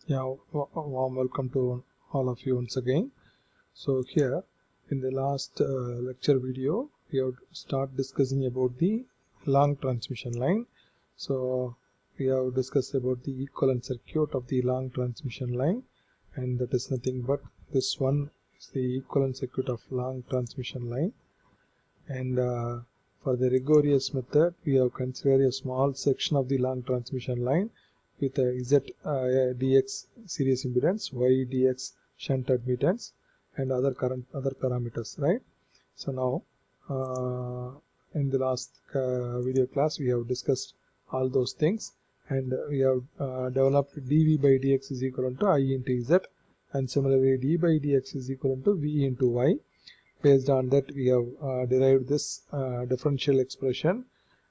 Yeah, warm welcome to all of you once again. So here in the last lecture video we have start discussing about the long transmission line. So we have discussed about the equivalent circuit of the long transmission line, and that is nothing but this one is the equivalent circuit of long transmission line. And for the rigorous method we have considered a small section of the long transmission line with a Z dx series impedance, Y dx shunt admittance, and other parameters, right? So now in the last video class we have discussed all those things, and we have developed dV by dx is equal to I into Z, and similarly d by dx is equal to V into Y. Based on that we have derived this differential expression,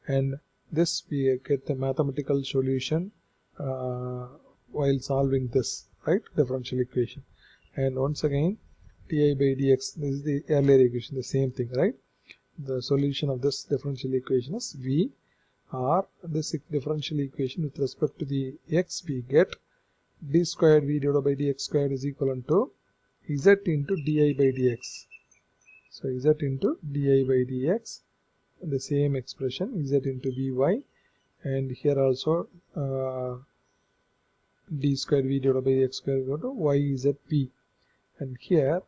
and this we get the mathematical solution while solving this differential equation. And once again di by dx, this is the earlier equation, the same thing, right? The solution of this differential equation is V, or this differential equation with respect to the x we get d squared V divided by dx squared is equal to Z into di by dx. So Z into di by dx, the same expression Z into Vy, and here also d square V divided by x square equal to Y Z P, and here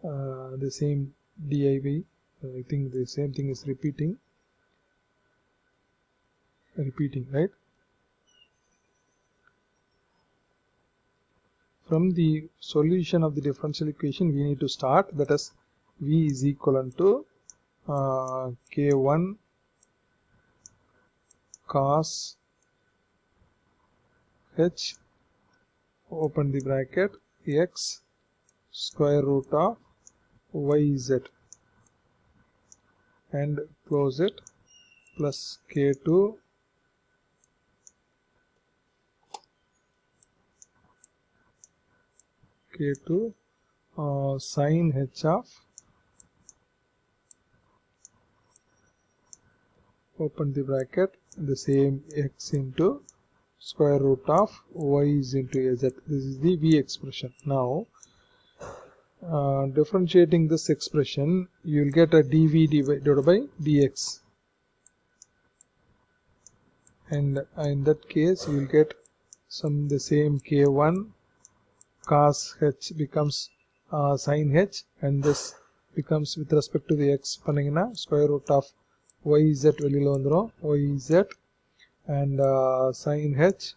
the same di by, I think the same thing is repeating, right? From the solution of the differential equation we need to start, that is V is equal to K1 cos H open the bracket x square root of yz and close it, plus K2 sin h of open the bracket the same x into square root of y is into az. This is the V expression. Now differentiating this expression you will get a dV divided by dx, and in that case you will get the same K1 cos h becomes sin h, and this becomes with respect to the x panningina square root of yz velila vandrum yz, and sin h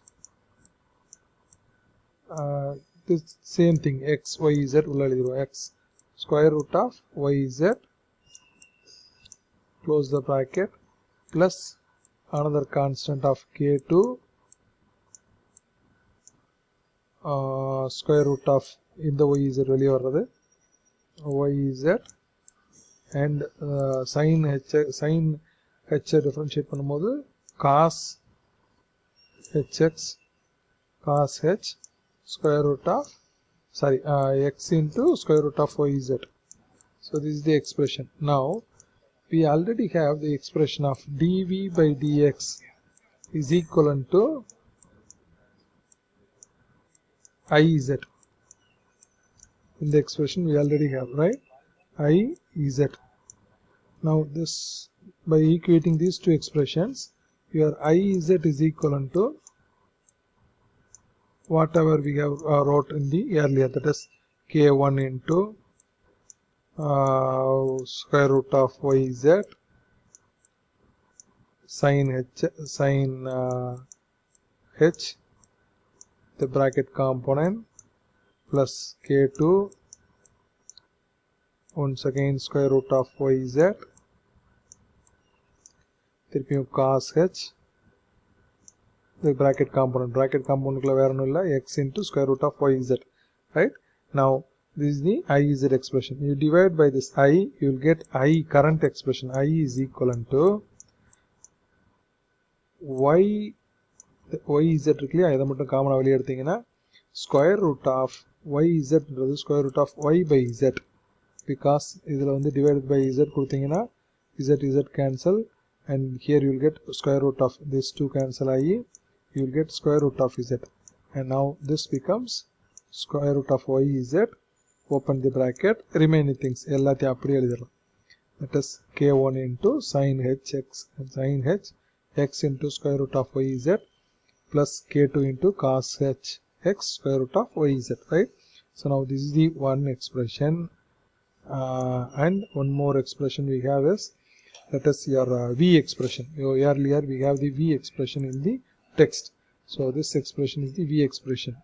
this same thing x yz ulla elidhirom x square root of yz close the bracket plus another constant of K2 square root of இந்த yz வெளியே வர்றது yz, and sin h differentiate பண்ணும்போது cos hx cos h square root of x into square root of yz. So this is the expression. Now we already have the expression of dV by dx is equivalent to Iz. In the expression we already have, right? Iz. Now this, by equating these two expressions, your Iz is equivalent to whatever we have wrote in the earlier, that is K1 into square root of yz sin h the bracket component plus K2 once again square root of yz திருப்பியும் cos h the bracket component குள்ள வேற ஒண்ணும் இல்ல x into square root of yz, right? Now this is the Iz expression. You divide by this I, you will get I current expression. I is equivalent to yz இருக்குல்லையா, இதை மட்டும் காமனாக வெளியே எடுத்தீங்கன்னா ஸ்கொயர் ரூட் ஆஃப் yzன்றது square root of y by z, because இதில் வந்து divided by z கொடுத்தீங்கன்னா z cancel, and here you will get square root of this 2 cancel I, you will get square root of z. and now this becomes square root of yz, open the bracket, remaining things எல்லாத்தையும் அப்படியே எழுதலாம். That is k1 into sin h x into square root of yz plus k2 into cos h x square root of yz, right? So now this is the one expression, and one more expression we have is, that is your v expression. Earlier we have the v expression in the text, so this expression is the v expression.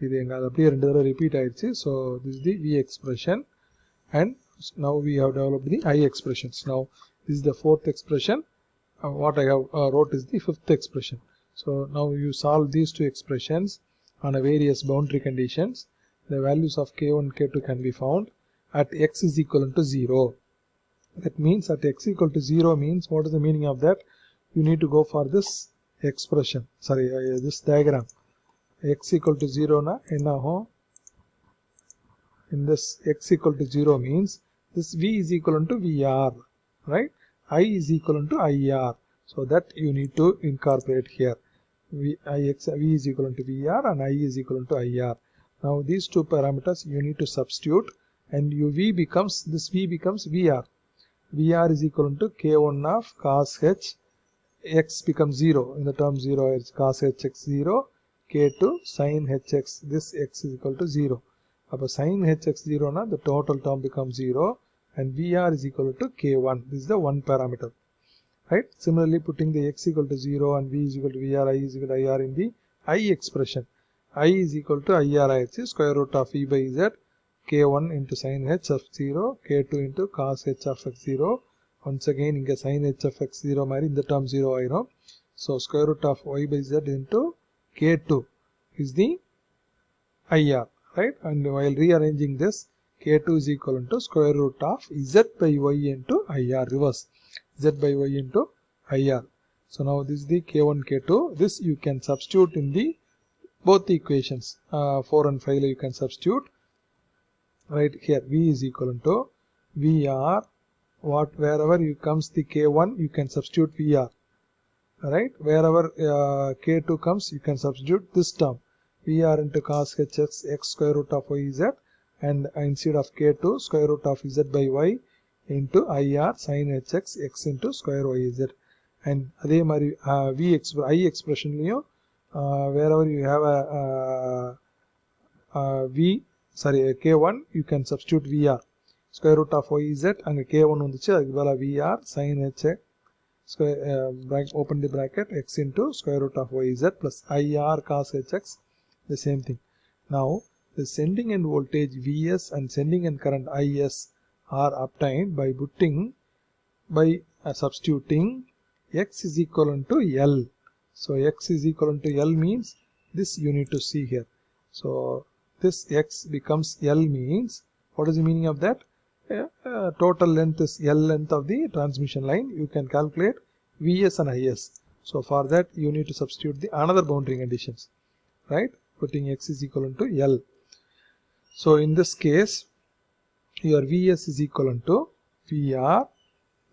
இது எங்க அப்படியே ரெண்டு தடவை repeat ஆயிடுச்சு. So this is the v expression, and now we have developed the I expressions. Now this is the fourth expression. What I have wrote is the fifth expression. So now you solve these two expressions on a various boundary conditions. The values of k1 k2 can be found at x is equal to 0. That means at x equal to 0 means, what is the meaning of that? You need to go for this expression, sorry, this diagram. X equal to 0 na enna agum? In this x equal to 0 means this v is equal to vr, right? I is equal to ir, so that you need to incorporate here. V is equal to vr and I is equal to ir. Now these two parameters you need to substitute, and v becomes, this v becomes vr. Vr is equal to k1 of cos h x becomes 0, in the term 0 is cos h x 0, k2 sin h x, this x is equal to 0. Appo sin h x 0 na, the total term becomes 0, and vr is equal to k1. This is the one parameter, right? Similarly, putting the x equal to 0 and v is equal to vr, I is equal to ir in the I expression. I is equal to ir is square root of v by z, k1 into sin h of 0, k2 into cos h of x 0. Once again inga sin h of x 0 mari in the term 0 ஆயிரும். So square root of y by z into k2 is the ir, right? And while rearranging this, k2 is equal to square root of z by y into ir, reverse, z by y into ir. So now this is the k1 k2. This you can substitute in the both the equations, 4 and 5 you can substitute. Right here v is equal to vr, what, wherever you comes the k1 you can substitute vr, right? Wherever k2 comes you can substitute this term vr into cos hx x square root of yz, and instead of k2 square root of z by y into ir sin hx x into square yz. And adhe mari I expression liyo wherever you have a k1 you can substitute vr, square root of yz, and k1 வந்துச்சு அதுக்கு பதிலா vr sin h square, open the bracket, x into square root of yz plus ir cos hx, the same thing. Now the sending end voltage vs and sending end current is are obtained by substituting x is equal to L. So x is equal to L means this you need to see here. So this x becomes L means, what is the meaning of that? Total length is L length of the transmission line. You can calculate Vs and Is. So for that you need to substitute the another boundary conditions, right? Putting x is equal to L. So in this case your Vs is equal to Vr,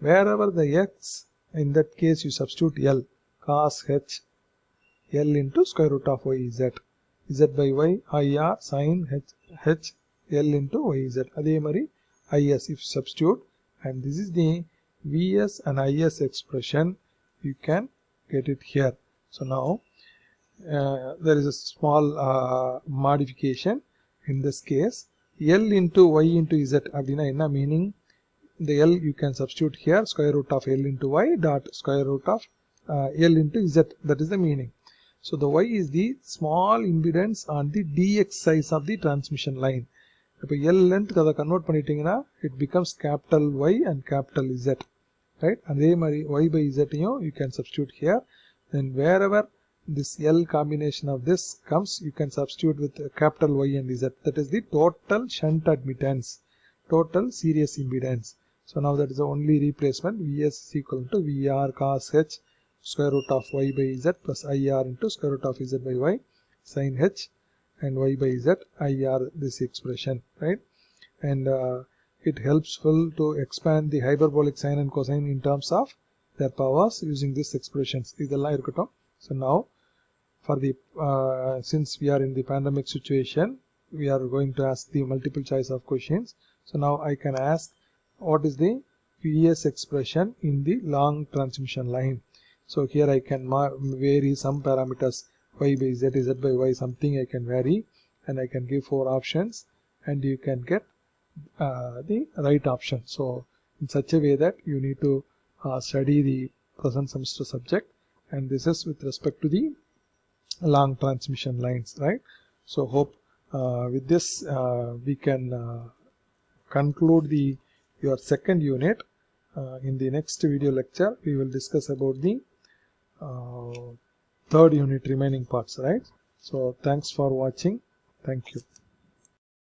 wherever the x, in that case you substitute L, cos h L into square root of yz, z by y ir sin h L into yz. Adhe mari is if substitute, and this is the Vs and Is expression, you can get it here. So now there is a small modification in this case. L into y into z abdina enna meaning? The L you can substitute here, square root of L into y dot square root of L into z, that is the meaning. So the y is the small impedance on the dx size of the transmission line. If L length kada convert பண்ணிட்டீங்கன்னா it becomes capital Y and capital Z, right? And அதே மாதிரி y by z you can substitute here. Then wherever this L combination of this comes, you can substitute with capital Y and Z. That is the total shunt admittance, total series impedance. So now that is the only replacement. Vs is equal to Vr cos h square root of y by z plus ir into square root of z by y sin h and y by z ir, this expression, right? And it helps to expand the hyperbolic sine and cosine in terms of their powers using these expressions. So now for the since we are in the pandemic situation, we are going to ask the multiple choice of questions. So now I can ask what is the Vs expression in the long transmission line. So here I can vary some parameters, y by z, z by y, something I can vary, and I can give 4 options, and you can get the right option. So in such a way that you need to study the present semester subject, and this is with respect to the long transmission lines, right? So hope with this we can conclude your second unit. In the next video lecture we will discuss about the third unit remaining parts, right? So thanks for watching. Thank you.